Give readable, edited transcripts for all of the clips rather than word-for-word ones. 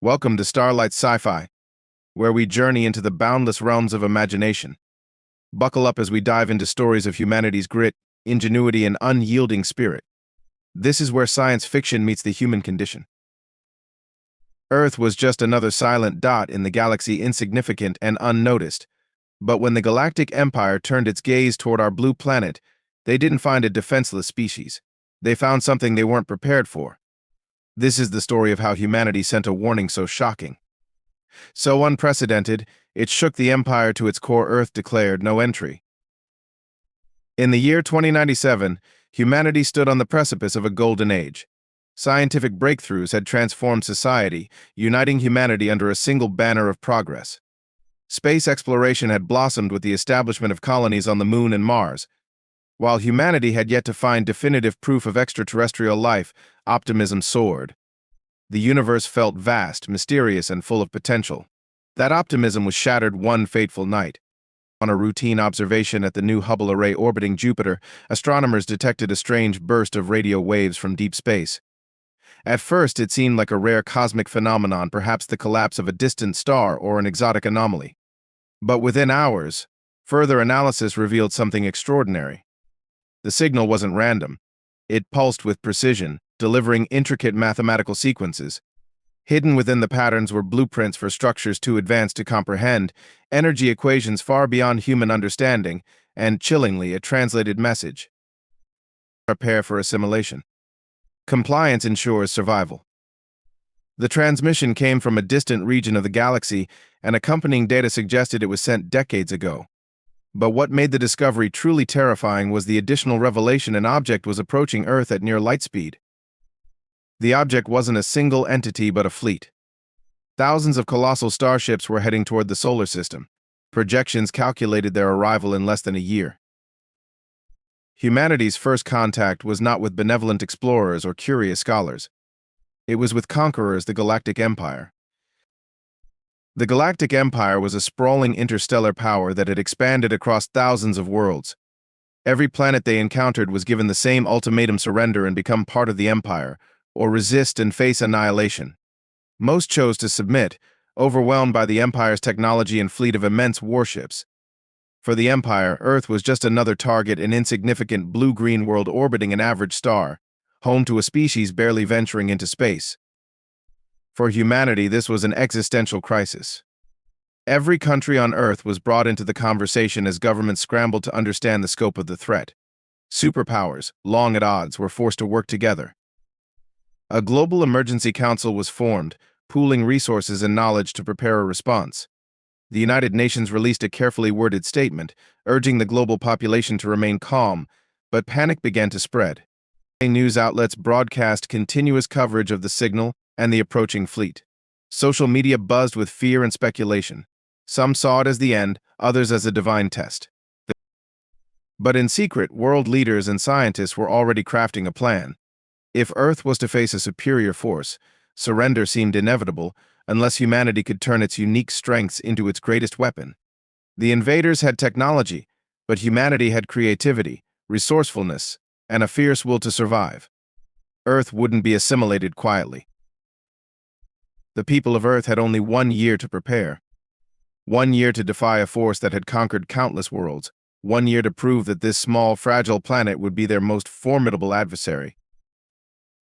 Welcome to Starlight's Sci-Fi, where we journey into the boundless realms of imagination. Buckle up as we dive into stories of humanity's grit, ingenuity, and unyielding spirit. This is where science fiction meets the human condition. Earth was just another silent dot in the galaxy, insignificant and unnoticed. But when the Galactic Empire turned its gaze toward our blue planet, they didn't find a defenseless species. They found something they weren't prepared for. This is the story of how humanity sent a warning so shocking, so unprecedented, it shook the Empire to its core. Earth declared no entry. In the year 2097, humanity stood on the precipice of a golden age. Scientific breakthroughs had transformed society, uniting humanity under a single banner of progress. Space exploration had blossomed with the establishment of colonies on the Moon and Mars. While humanity had yet to find definitive proof of extraterrestrial life, optimism soared. The universe felt vast, mysterious, and full of potential. That optimism was shattered one fateful night. On a routine observation at the new Hubble array orbiting Jupiter, astronomers detected a strange burst of radio waves from deep space. At first, it seemed like a rare cosmic phenomenon, perhaps the collapse of a distant star or an exotic anomaly. But within hours, further analysis revealed something extraordinary. The signal wasn't random. It pulsed with precision, delivering intricate mathematical sequences. Hidden within the patterns were blueprints for structures too advanced to comprehend, energy equations far beyond human understanding, and, chillingly, a translated message. Prepare for assimilation. Compliance ensures survival. The transmission came from a distant region of the galaxy, and accompanying data suggested it was sent decades ago. But what made the discovery truly terrifying was the additional revelation: an object was approaching Earth at near light speed. The object wasn't a single entity but a fleet. Thousands of colossal starships were heading toward the solar system. Projections calculated their arrival in less than a year. Humanity's first contact was not with benevolent explorers or curious scholars. It was with conquerors, the Galactic Empire. The Galactic Empire was a sprawling interstellar power that had expanded across thousands of worlds. Every planet they encountered was given the same ultimatum: surrender and become part of the Empire, or resist and face annihilation. Most chose to submit, overwhelmed by the Empire's technology and fleet of immense warships. For the Empire, Earth was just another target, an insignificant blue-green world orbiting an average star, home to a species barely venturing into space. For humanity, this was an existential crisis. Every country on Earth was brought into the conversation as governments scrambled to understand the scope of the threat. Superpowers, long at odds, were forced to work together. A global emergency council was formed, pooling resources and knowledge to prepare a response. The United Nations released a carefully worded statement, urging the global population to remain calm, but panic began to spread. News outlets broadcast continuous coverage of the signal and the approaching fleet. Social media buzzed with fear and speculation. Some saw it as the end, others as a divine test. But in secret, world leaders and scientists were already crafting a plan. If Earth was to face a superior force, surrender seemed inevitable unless humanity could turn its unique strengths into its greatest weapon. The invaders had technology, but humanity had creativity, resourcefulness, and a fierce will to survive. Earth wouldn't be assimilated quietly. The people of Earth had only 1 year to prepare. 1 year to defy a force that had conquered countless worlds. 1 year to prove that this small, fragile planet would be their most formidable adversary.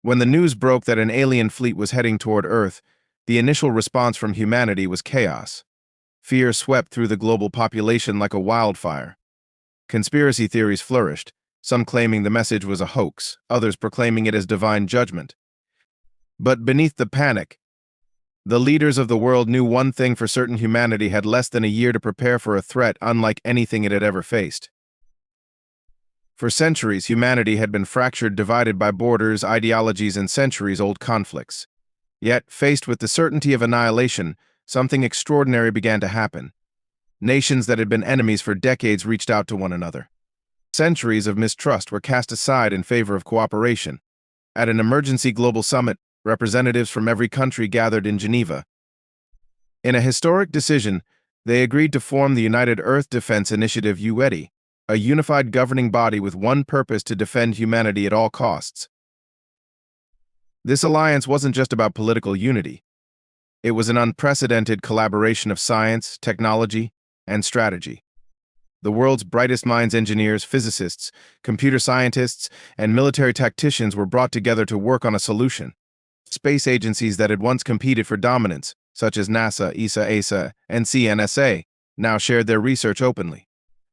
When the news broke that an alien fleet was heading toward Earth, the initial response from humanity was chaos. Fear swept through the global population like a wildfire. Conspiracy theories flourished, some claiming the message was a hoax, others proclaiming it as divine judgment. But beneath the panic, the leaders of the world knew one thing for certain: humanity had less than a year to prepare for a threat unlike anything it had ever faced. For centuries, humanity had been fractured, divided by borders, ideologies, and centuries-old conflicts. Yet, faced with the certainty of annihilation, something extraordinary began to happen. Nations that had been enemies for decades reached out to one another. Centuries of mistrust were cast aside in favor of cooperation. At an emergency global summit, representatives from every country gathered in Geneva. In a historic decision, they agreed to form the United Earth Defense Initiative (UEDI), a unified governing body with one purpose: to defend humanity at all costs. This alliance wasn't just about political unity. It was an unprecedented collaboration of science, technology, and strategy. The world's brightest minds, engineers, physicists, computer scientists, and military tacticians were brought together to work on a solution. Space agencies that had once competed for dominance, such as NASA, ESA, and CNSA, now shared their research openly.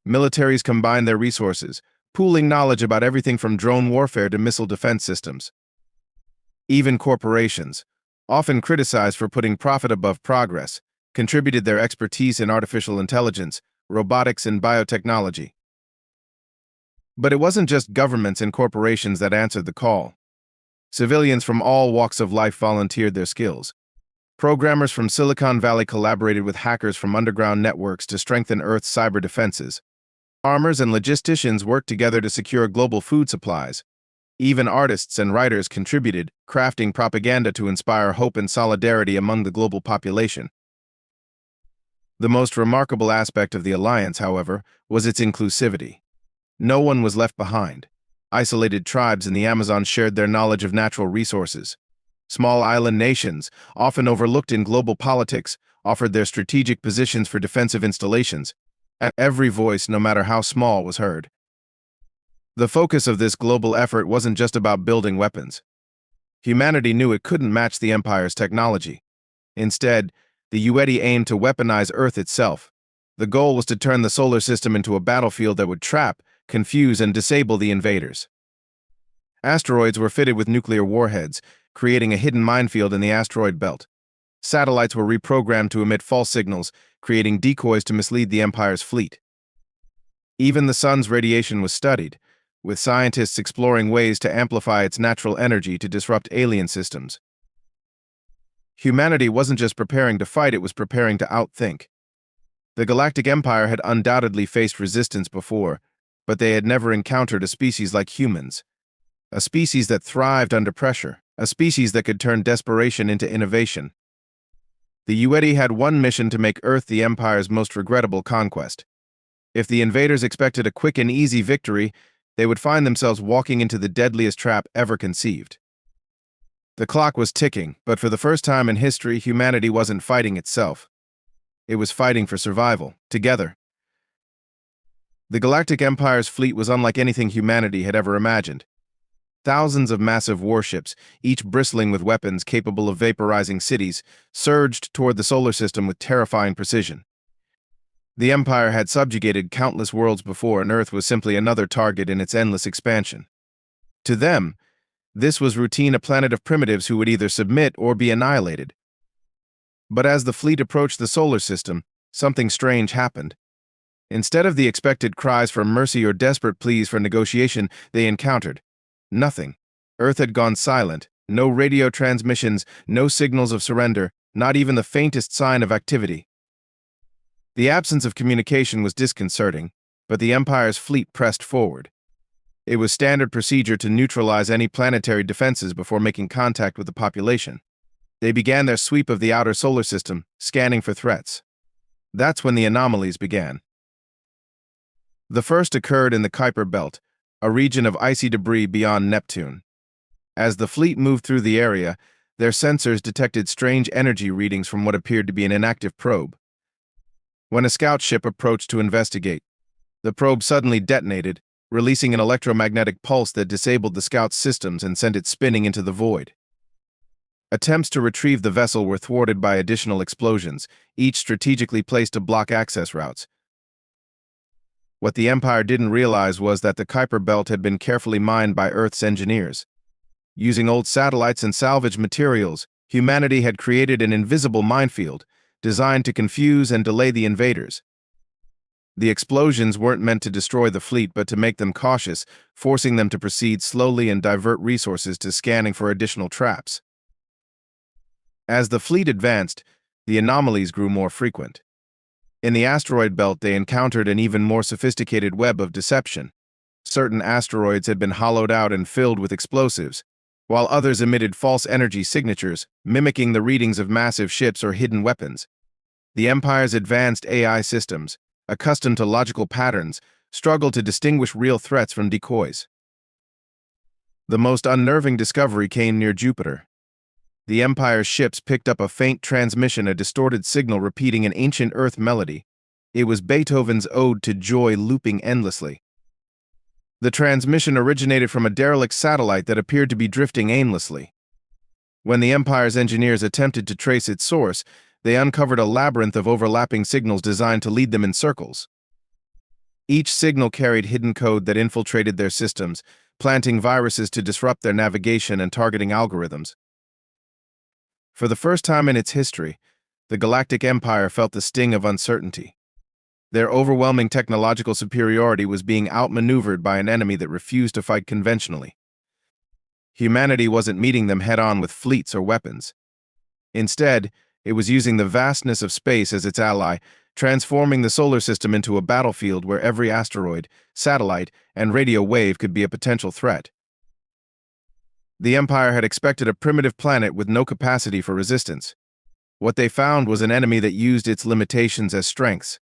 Militaries combined their resources, pooling knowledge about everything from drone warfare to missile defense systems. Even corporations, often criticized for putting profit above progress, contributed their expertise in artificial intelligence, robotics, and biotechnology. But it wasn't just governments and corporations that answered the call. Civilians from all walks of life volunteered their skills. Programmers from Silicon Valley collaborated with hackers from underground networks to strengthen Earth's cyber defenses. Farmers and logisticians worked together to secure global food supplies. Even artists and writers contributed, crafting propaganda to inspire hope and solidarity among the global population. The most remarkable aspect of the alliance, however, was its inclusivity. No one was left behind. Isolated tribes in the Amazon shared their knowledge of natural resources. Small island nations, often overlooked in global politics, offered their strategic positions for defensive installations. Every voice, no matter how small, was heard. The focus of this global effort wasn't just about building weapons. Humanity knew it couldn't match the Empire's technology. Instead, the Unveils aimed to weaponize Earth itself. The goal was to turn the solar system into a battlefield that would trap, confuse, and disable the invaders. Asteroids were fitted with nuclear warheads, creating a hidden minefield in the asteroid belt. Satellites were reprogrammed to emit false signals, creating decoys to mislead the Empire's fleet. Even the sun's radiation was studied, with scientists exploring ways to amplify its natural energy to disrupt alien systems. Humanity wasn't just preparing to fight, it was preparing to outthink. The Galactic Empire had undoubtedly faced resistance before, but they had never encountered a species like humans. A species that thrived under pressure, a species that could turn desperation into innovation. The Unveils had one mission: to make Earth the Empire's most regrettable conquest. If the invaders expected a quick and easy victory, they would find themselves walking into the deadliest trap ever conceived. The clock was ticking, but for the first time in history, humanity wasn't fighting itself. It was fighting for survival, together. The Galactic Empire's fleet was unlike anything humanity had ever imagined. Thousands of massive warships, each bristling with weapons capable of vaporizing cities, surged toward the solar system with terrifying precision. The Empire had subjugated countless worlds before, and Earth was simply another target in its endless expansion. To them, this was routine, a planet of primitives who would either submit or be annihilated. But as the fleet approached the solar system, something strange happened. Instead of the expected cries for mercy or desperate pleas for negotiation, they encountered nothing. Earth had gone silent, no radio transmissions, no signals of surrender, not even the faintest sign of activity. The absence of communication was disconcerting, but the Empire's fleet pressed forward. It was standard procedure to neutralize any planetary defenses before making contact with the population. They began their sweep of the outer solar system, scanning for threats. That's when the anomalies began. The first occurred in the Kuiper Belt, a region of icy debris beyond Neptune. As the fleet moved through the area, their sensors detected strange energy readings from what appeared to be an inactive probe. When a scout ship approached to investigate, the probe suddenly detonated, releasing an electromagnetic pulse that disabled the scout's systems and sent it spinning into the void. Attempts to retrieve the vessel were thwarted by additional explosions, each strategically placed to block access routes. What the Empire didn't realize was that the Kuiper Belt had been carefully mined by Earth's engineers. Using old satellites and salvaged materials, humanity had created an invisible minefield, designed to confuse and delay the invaders. The explosions weren't meant to destroy the fleet, but to make them cautious, forcing them to proceed slowly and divert resources to scanning for additional traps. As the fleet advanced, the anomalies grew more frequent. In the asteroid belt, they encountered an even more sophisticated web of deception. Certain asteroids had been hollowed out and filled with explosives, while others emitted false energy signatures, mimicking the readings of massive ships or hidden weapons. The Empire's advanced AI systems, accustomed to logical patterns, struggled to distinguish real threats from decoys. The most unnerving discovery came near Jupiter. The Empire's ships picked up a faint transmission, a distorted signal repeating an ancient Earth melody. It was Beethoven's Ode to Joy looping endlessly. The transmission originated from a derelict satellite that appeared to be drifting aimlessly. When the Empire's engineers attempted to trace its source, they uncovered a labyrinth of overlapping signals designed to lead them in circles. Each signal carried hidden code that infiltrated their systems, planting viruses to disrupt their navigation and targeting algorithms. For the first time in its history, the Galactic Empire felt the sting of uncertainty. Their overwhelming technological superiority was being outmaneuvered by an enemy that refused to fight conventionally. Humanity wasn't meeting them head-on with fleets or weapons. Instead, it was using the vastness of space as its ally, transforming the solar system into a battlefield where every asteroid, satellite, and radio wave could be a potential threat. The Empire had expected a primitive planet with no capacity for resistance. What they found was an enemy that used its limitations as strengths.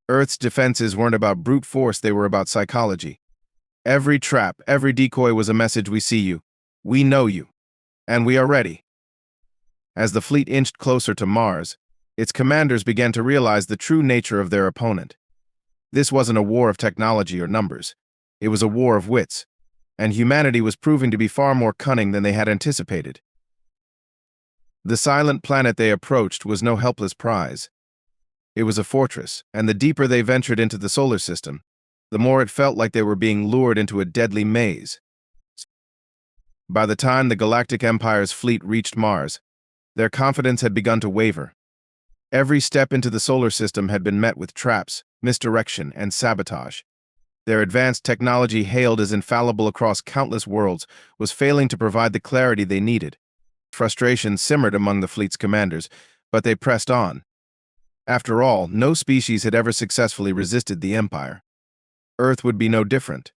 Earth's defenses weren't about brute force, they were about psychology. Every trap, every decoy was a message: we see you, we know you, and we are ready. As the fleet inched closer to Mars, its commanders began to realize the true nature of their opponent. This wasn't a war of technology or numbers. It was a war of wits, and humanity was proving to be far more cunning than they had anticipated. The silent planet they approached was no helpless prize. It was a fortress, and the deeper they ventured into the solar system, the more it felt like they were being lured into a deadly maze. By the time the Galactic Empire's fleet reached Mars, their confidence had begun to waver. Every step into the solar system had been met with traps, misdirection, and sabotage. Their advanced technology, hailed as infallible across countless worlds, was failing to provide the clarity they needed. Frustration simmered among the fleet's commanders, but they pressed on. After all, no species had ever successfully resisted the Empire. Earth would be no different.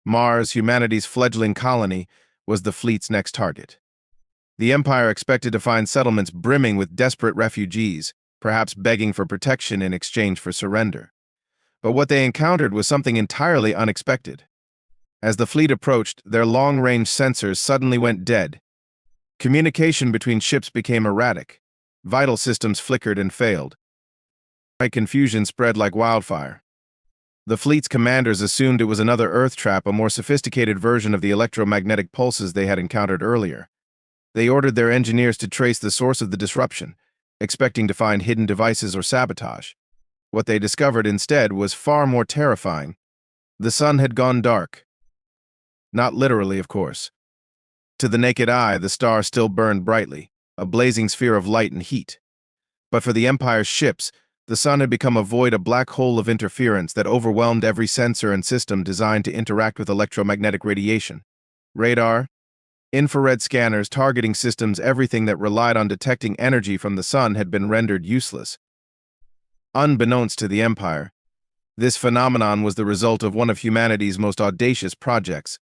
Mars, humanity's fledgling colony, was the fleet's next target. The Empire expected to find settlements brimming with desperate refugees, perhaps begging for protection in exchange for surrender. But what they encountered was something entirely unexpected. As the fleet approached, their long-range sensors suddenly went dead. Communication between ships became erratic. Vital systems flickered and failed. Confusion spread like wildfire. The fleet's commanders assumed it was another Earth trap, a more sophisticated version of the electromagnetic pulses they had encountered earlier. They ordered their engineers to trace the source of the disruption, expecting to find hidden devices or sabotage. What they discovered instead was far more terrifying. The sun had gone dark. Not literally, of course. To the naked eye, the star still burned brightly, a blazing sphere of light and heat. But for the Empire's ships, the sun had become a void, a black hole of interference that overwhelmed every sensor and system designed to interact with electromagnetic radiation. Radar, infrared scanners, targeting systems, everything that relied on detecting energy from the sun had been rendered useless. Unbeknownst to the Empire, this phenomenon was the result of one of humanity's most audacious projects.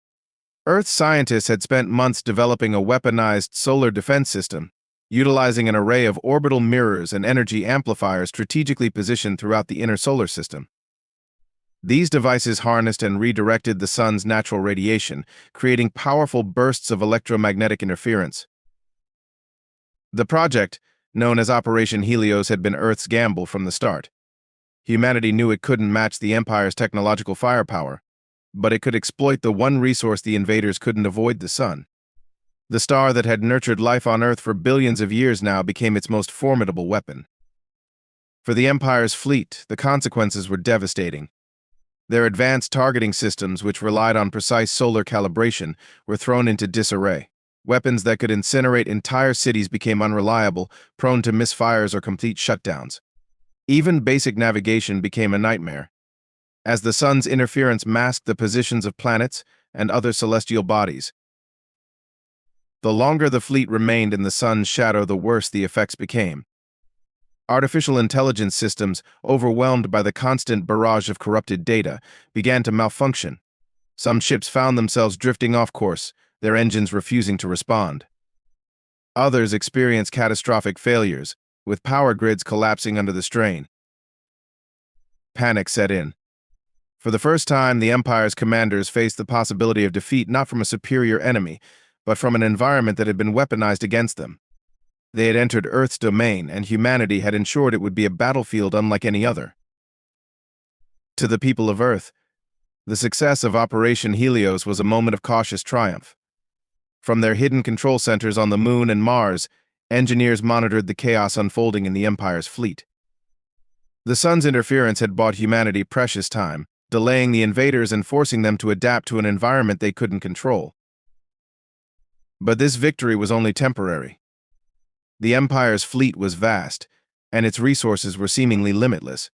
Earth scientists had spent months developing a weaponized solar defense system, utilizing an array of orbital mirrors and energy amplifiers strategically positioned throughout the inner solar system. These devices harnessed and redirected the sun's natural radiation, creating powerful bursts of electromagnetic interference. The project, known as Operation Helios, had been Earth's gamble from the start. Humanity knew it couldn't match the Empire's technological firepower, but it could exploit the one resource the invaders couldn't avoid: the sun. The star that had nurtured life on Earth for billions of years now became its most formidable weapon. For the Empire's fleet, the consequences were devastating. Their advanced targeting systems, which relied on precise solar calibration, were thrown into disarray. Weapons that could incinerate entire cities became unreliable, prone to misfires or complete shutdowns. Even basic navigation became a nightmare, as the sun's interference masked the positions of planets and other celestial bodies. The longer the fleet remained in the sun's shadow, the worse the effects became. Artificial intelligence systems, overwhelmed by the constant barrage of corrupted data, began to malfunction. Some ships found themselves drifting off course, their engines refusing to respond. Others experienced catastrophic failures, with power grids collapsing under the strain. Panic set in. For the first time, the Empire's commanders faced the possibility of defeat not from a superior enemy, but from an environment that had been weaponized against them. They had entered Earth's domain, and humanity had ensured it would be a battlefield unlike any other. To the people of Earth, the success of Operation Helios was a moment of cautious triumph. From their hidden control centers on the Moon and Mars, engineers monitored the chaos unfolding in the Empire's fleet. The Sun's interference had bought humanity precious time, delaying the invaders and forcing them to adapt to an environment they couldn't control. But this victory was only temporary. The Empire's fleet was vast, and its resources were seemingly limitless.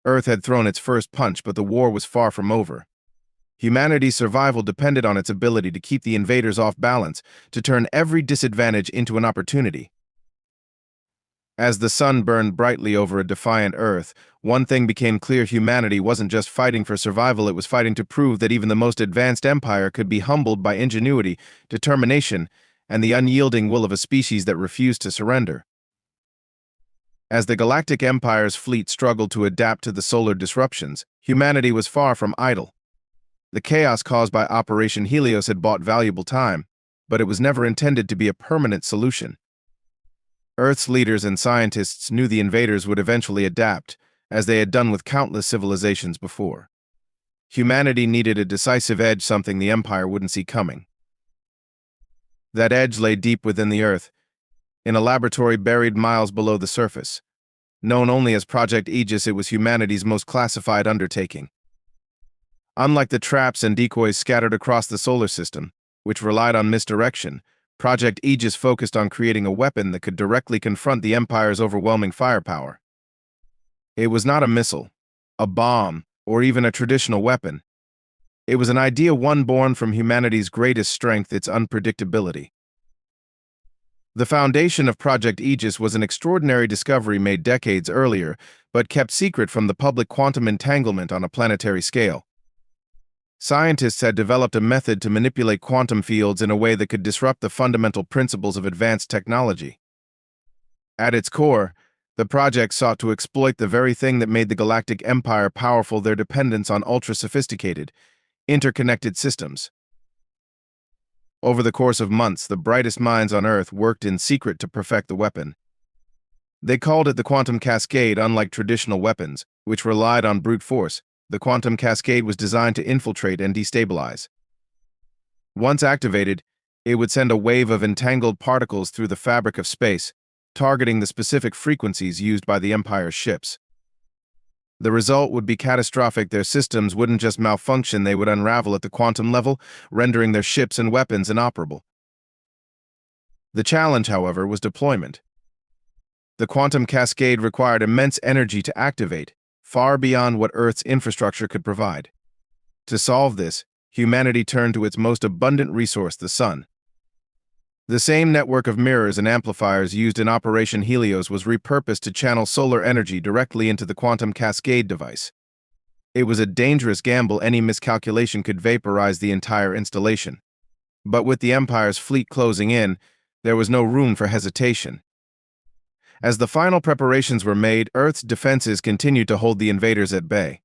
Earth had thrown its first punch, but the war was far from over. Humanity's survival depended on its ability to keep the invaders off balance, to turn every disadvantage into an opportunity. As the sun burned brightly over a defiant Earth, one thing became clear: humanity wasn't just fighting for survival, it was fighting to prove that even the most advanced empire could be humbled by ingenuity, determination, and the unyielding will of a species that refused to surrender. As the Galactic Empire's fleet struggled to adapt to the solar disruptions, humanity was far from idle. The chaos caused by Operation Helios had bought valuable time, but it was never intended to be a permanent solution. Earth's leaders and scientists knew the invaders would eventually adapt, as they had done with countless civilizations before. Humanity needed a decisive edge, something the Empire wouldn't see coming. That edge lay deep within the Earth, in a laboratory buried miles below the surface. Known only as Project Aegis, it was humanity's most classified undertaking. Unlike the traps and decoys scattered across the solar system, which relied on misdirection, Project Aegis focused on creating a weapon that could directly confront the Empire's overwhelming firepower. It was not a missile, a bomb, or even a traditional weapon. It was an idea, one born from humanity's greatest strength: its unpredictability. The foundation of Project Aegis was an extraordinary discovery made decades earlier, but kept secret from the public: quantum entanglement on a planetary scale. Scientists had developed a method to manipulate quantum fields in a way that could disrupt the fundamental principles of advanced technology. At its core, the project sought to exploit the very thing that made the Galactic Empire powerful: their dependence on ultra-sophisticated, interconnected systems. Over the course of months, the brightest minds on Earth worked in secret to perfect the weapon. They called it the quantum cascade. Unlike traditional weapons, which relied on brute force, the quantum cascade was designed to infiltrate and destabilize. Once activated, it would send a wave of entangled particles through the fabric of space, targeting the specific frequencies used by the Empire's ships. The result would be catastrophic. Their systems wouldn't just malfunction, they would unravel at the quantum level, rendering their ships and weapons inoperable. The challenge, however, was deployment. The quantum cascade required immense energy to activate, far beyond what Earth's infrastructure could provide. To solve this, humanity turned to its most abundant resource: the sun. The same network of mirrors and amplifiers used in Operation Helios was repurposed to channel solar energy directly into the quantum cascade device. It was a dangerous gamble. Any miscalculation could vaporize the entire installation. But with the Empire's fleet closing in, there was no room for hesitation. As the final preparations were made, Earth's defenses continued to hold the invaders at bay.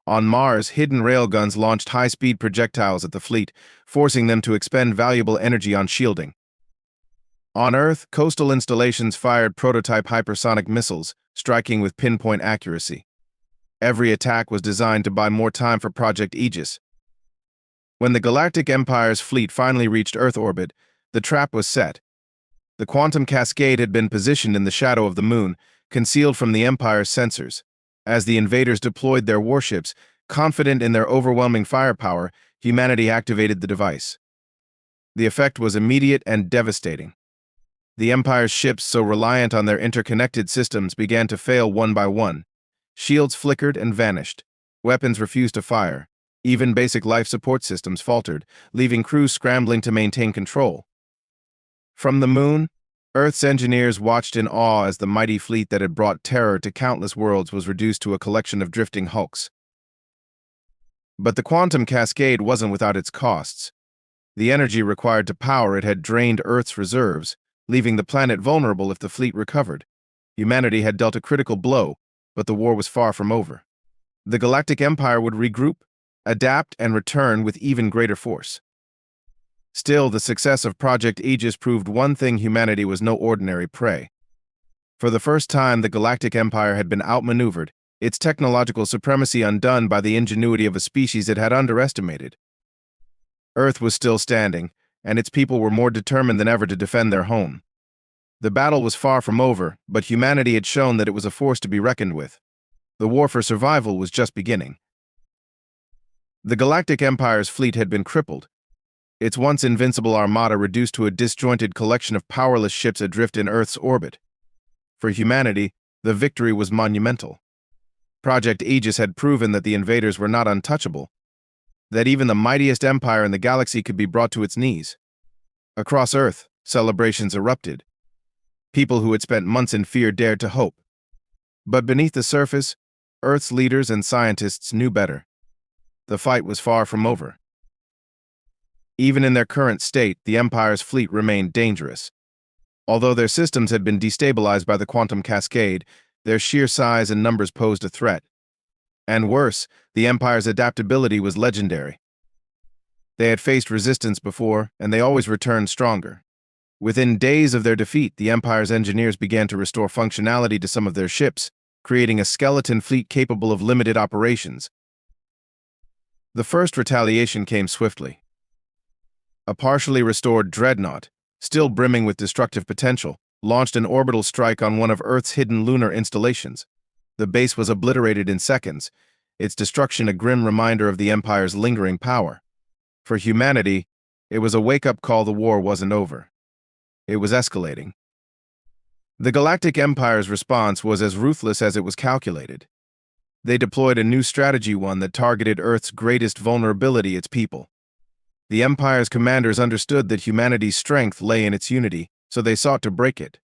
On Mars, hidden railguns launched high-speed projectiles at the fleet, forcing them to expend valuable energy on shielding. On Earth, coastal installations fired prototype hypersonic missiles, striking with pinpoint accuracy. Every attack was designed to buy more time for Project Aegis. When the Galactic Empire's fleet finally reached Earth orbit, the trap was set. The quantum cascade had been positioned in the shadow of the Moon, concealed from the Empire's sensors. As the invaders deployed their warships, confident in their overwhelming firepower, humanity activated the device. The effect was immediate and devastating. The Empire's ships, so reliant on their interconnected systems, began to fail one by one. Shields flickered and vanished. Weapons refused to fire. Even basic life support systems faltered, leaving crews scrambling to maintain control. From the Moon, Earth's engineers watched in awe as the mighty fleet that had brought terror to countless worlds was reduced to a collection of drifting hulks. But the quantum cascade wasn't without its costs. The energy required to power it had drained Earth's reserves, leaving the planet vulnerable if the fleet recovered. Humanity had dealt a critical blow, but the war was far from over. The Galactic Empire would regroup, adapt, and return with even greater force. Still, the success of Project Aegis proved one thing: humanity was no ordinary prey. For the first time, the Galactic Empire had been outmaneuvered, its technological supremacy undone by the ingenuity of a species it had underestimated. Earth was still standing, and its people were more determined than ever to defend their home. The battle was far from over, but humanity had shown that it was a force to be reckoned with. The war for survival was just beginning. The Galactic Empire's fleet had been crippled, its once invincible armada reduced to a disjointed collection of powerless ships adrift in Earth's orbit. For humanity, the victory was monumental. Project Aegis had proven that the invaders were not untouchable, that even the mightiest empire in the galaxy could be brought to its knees. Across Earth, celebrations erupted. People who had spent months in fear dared to hope. But beneath the surface, Earth's leaders and scientists knew better. The fight was far from over. Even in their current state, the Empire's fleet remained dangerous. Although their systems had been destabilized by the quantum cascade, their sheer size and numbers posed a threat. And worse, the Empire's adaptability was legendary. They had faced resistance before, and they always returned stronger. Within days of their defeat, the Empire's engineers began to restore functionality to some of their ships, creating a skeleton fleet capable of limited operations. The first retaliation came swiftly. A partially restored dreadnought, still brimming with destructive potential, launched an orbital strike on one of Earth's hidden lunar installations. The base was obliterated in seconds, its destruction a grim reminder of the Empire's lingering power. For humanity, it was a wake-up call: the war wasn't over. It was escalating. The Galactic Empire's response was as ruthless as it was calculated. They deployed a new strategy, one that targeted Earth's greatest vulnerability: its people. The Empire's commanders understood that humanity's strength lay in its unity, so they sought to break it.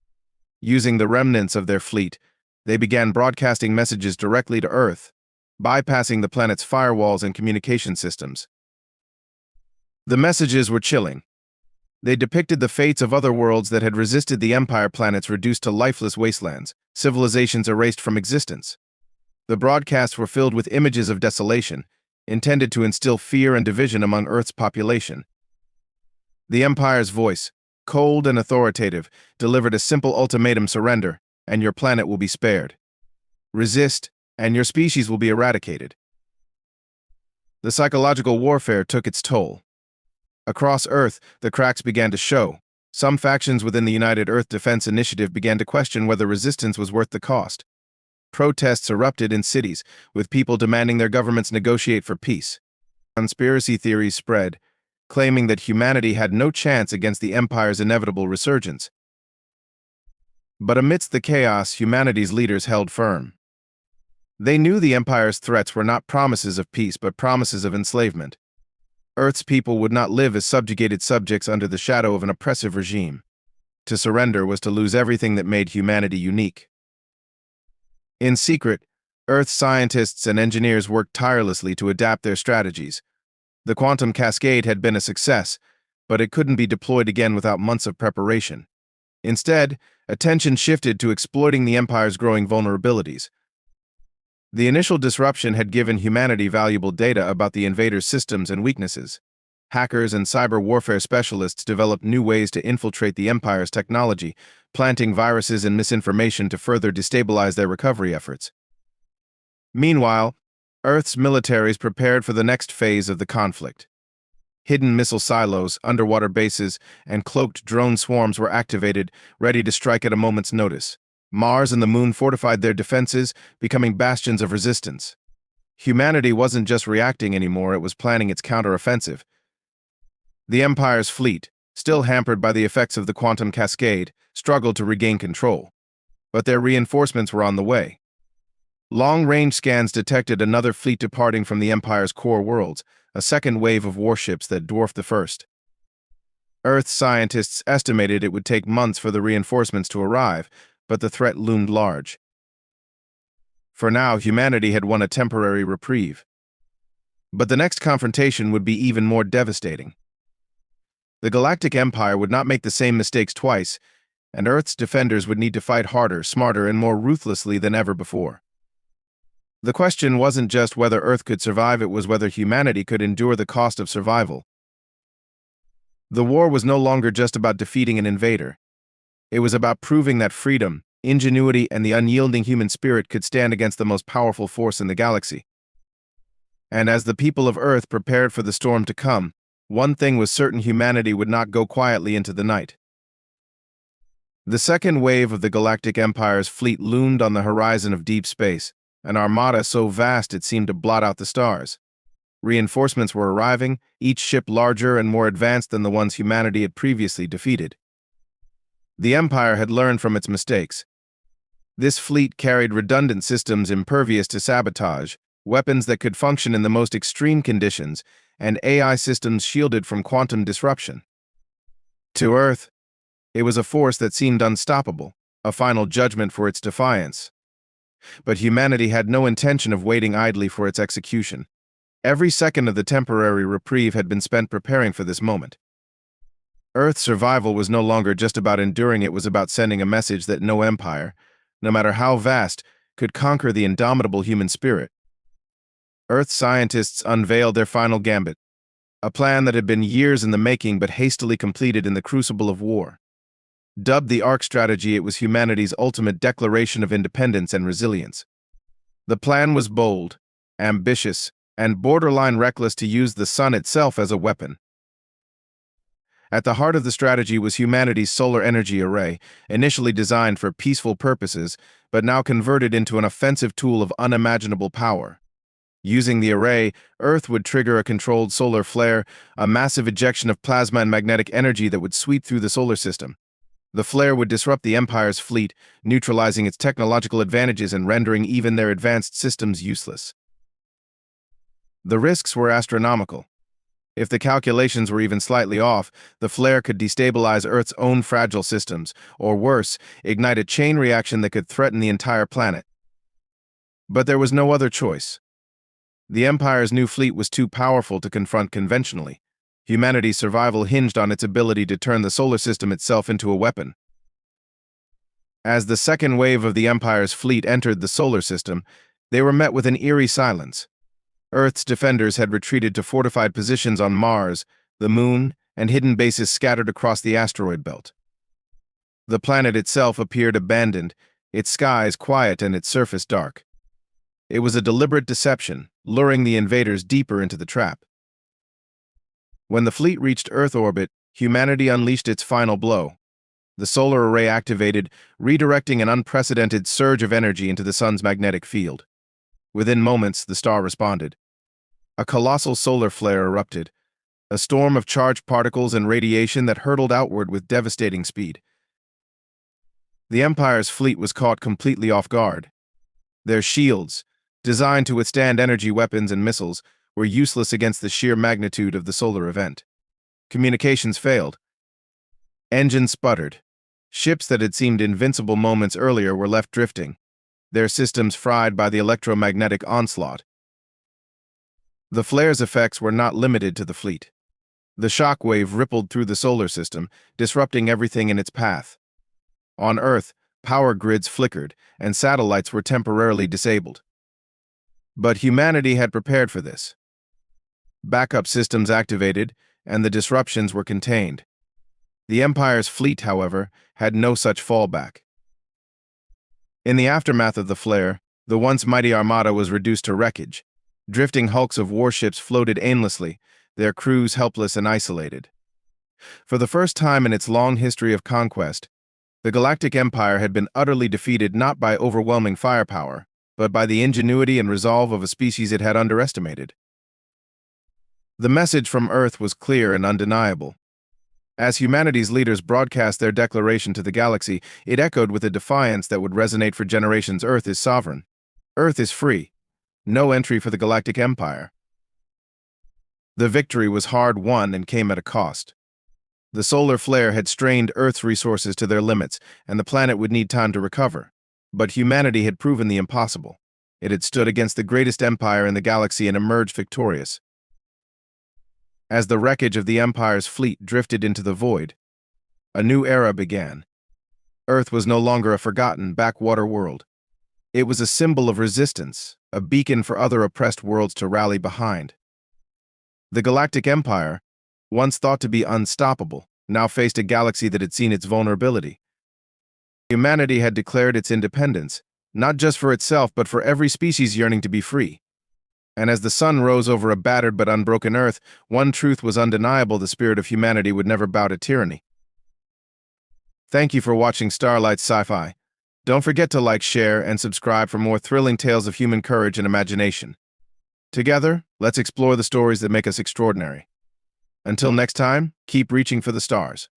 Using the remnants of their fleet, they began broadcasting messages directly to Earth, bypassing the planet's firewalls and communication systems. The messages were chilling. They depicted the fates of other worlds that had resisted the Empire, planets reduced to lifeless wastelands, civilizations erased from existence. The broadcasts were filled with images of desolation, intended to instill fear and division among Earth's population. The Empire's voice, cold and authoritative, delivered a simple ultimatum: surrender, and your planet will be spared. Resist, and your species will be eradicated. The psychological warfare took its toll. Across Earth, the cracks began to show. Some factions within the United Earth Defense Initiative began to question whether resistance was worth the cost. Protests erupted in cities, with people demanding their governments negotiate for peace. Conspiracy theories spread, claiming that humanity had no chance against the Empire's inevitable resurgence. But amidst the chaos, humanity's leaders held firm. They knew the Empire's threats were not promises of peace, but promises of enslavement. Earth's people would not live as subjugated subjects under the shadow of an oppressive regime. To surrender was to lose everything that made humanity unique. In secret, Earth's scientists and engineers worked tirelessly to adapt their strategies. The quantum cascade had been a success, but it couldn't be deployed again without months of preparation. Instead, attention shifted to exploiting the Empire's growing vulnerabilities. The initial disruption had given humanity valuable data about the invaders' systems and weaknesses. Hackers and cyber warfare specialists developed new ways to infiltrate the Empire's technology, planting viruses and misinformation to further destabilize their recovery efforts. Meanwhile, Earth's militaries prepared for the next phase of the conflict. Hidden missile silos, underwater bases, and cloaked drone swarms were activated, ready to strike at a moment's notice. Mars and the Moon fortified their defenses, becoming bastions of resistance. Humanity wasn't just reacting anymore, it was planning its counteroffensive. The Empire's fleet, still hampered by the effects of the quantum cascade, struggled to regain control. But their reinforcements were on the way. Long-range scans detected another fleet departing from the Empire's core worlds, a second wave of warships that dwarfed the first. Earth's scientists estimated it would take months for the reinforcements to arrive, but the threat loomed large. For now, humanity had won a temporary reprieve. But the next confrontation would be even more devastating. The Galactic Empire would not make the same mistakes twice, and Earth's defenders would need to fight harder, smarter, and more ruthlessly than ever before. The question wasn't just whether Earth could survive, it was whether humanity could endure the cost of survival. The war was no longer just about defeating an invader. It was about proving that freedom, ingenuity, and the unyielding human spirit could stand against the most powerful force in the galaxy. And as the people of Earth prepared for the storm to come, one thing was certain: humanity would not go quietly into the night. The second wave of the Galactic Empire's fleet loomed on the horizon of deep space, an armada so vast it seemed to blot out the stars. Reinforcements were arriving, each ship larger and more advanced than the ones humanity had previously defeated. The Empire had learned from its mistakes. This fleet carried redundant systems impervious to sabotage, weapons that could function in the most extreme conditions, and AI systems shielded from quantum disruption. To Earth, it was a force that seemed unstoppable, a final judgment for its defiance. But humanity had no intention of waiting idly for its execution. Every second of the temporary reprieve had been spent preparing for this moment. Earth's survival was no longer just about enduring, it was about sending a message that no empire, no matter how vast, could conquer the indomitable human spirit. Earth scientists unveiled their final gambit, a plan that had been years in the making but hastily completed in the crucible of war. Dubbed the ARC strategy, it was humanity's ultimate declaration of independence and resilience. The plan was bold, ambitious, and borderline reckless, to use the sun itself as a weapon. At the heart of the strategy was humanity's solar energy array, initially designed for peaceful purposes, but now converted into an offensive tool of unimaginable power. Using the array, Earth would trigger a controlled solar flare, a massive ejection of plasma and magnetic energy that would sweep through the solar system. The flare would disrupt the Empire's fleet, neutralizing its technological advantages and rendering even their advanced systems useless. The risks were astronomical. If the calculations were even slightly off, the flare could destabilize Earth's own fragile systems, or worse, ignite a chain reaction that could threaten the entire planet. But there was no other choice. The Empire's new fleet was too powerful to confront conventionally. Humanity's survival hinged on its ability to turn the solar system itself into a weapon. As the second wave of the Empire's fleet entered the solar system, they were met with an eerie silence. Earth's defenders had retreated to fortified positions on Mars, the Moon, and hidden bases scattered across the asteroid belt. The planet itself appeared abandoned, its skies quiet and its surface dark. It was a deliberate deception, luring the invaders deeper into the trap. When the fleet reached Earth orbit, humanity unleashed its final blow. The solar array activated, redirecting an unprecedented surge of energy into the sun's magnetic field. Within moments, the star responded. A colossal solar flare erupted, a storm of charged particles and radiation that hurtled outward with devastating speed. The Empire's fleet was caught completely off guard. Their shields, designed to withstand energy weapons and missiles, were useless against the sheer magnitude of the solar event. Communications failed. Engines sputtered. Ships that had seemed invincible moments earlier were left drifting, their systems fried by the electromagnetic onslaught. The flare's effects were not limited to the fleet. The shock wave rippled through the solar system, disrupting everything in its path. On Earth, power grids flickered, and satellites were temporarily disabled. But humanity had prepared for this. Backup systems activated, and the disruptions were contained. The Empire's fleet, however, had no such fallback. In the aftermath of the flare, the once mighty armada was reduced to wreckage. Drifting hulks of warships floated aimlessly, their crews helpless and isolated. For the first time in its long history of conquest, the Galactic Empire had been utterly defeated not by overwhelming firepower, but by the ingenuity and resolve of a species it had underestimated. The message from Earth was clear and undeniable. As humanity's leaders broadcast their declaration to the galaxy, it echoed with a defiance that would resonate for generations. Earth is sovereign. Earth is free. No entry for the Galactic Empire. The victory was hard won and came at a cost. The solar flare had strained Earth's resources to their limits, and the planet would need time to recover. But humanity had proven the impossible. It had stood against the greatest empire in the galaxy and emerged victorious. As the wreckage of the Empire's fleet drifted into the void, a new era began. Earth was no longer a forgotten backwater world. It was a symbol of resistance, a beacon for other oppressed worlds to rally behind. The Galactic Empire, once thought to be unstoppable, now faced a galaxy that had seen its vulnerability. Humanity had declared its independence, not just for itself but for every species yearning to be free. And as the sun rose over a battered but unbroken Earth, one truth was undeniable: the spirit of humanity would never bow to tyranny. Thank you for watching Starlight's Sci-Fi. Don't forget to like, share, and subscribe for more thrilling tales of human courage and imagination. Together, let's explore the stories that make us extraordinary. Until next time, keep reaching for the stars.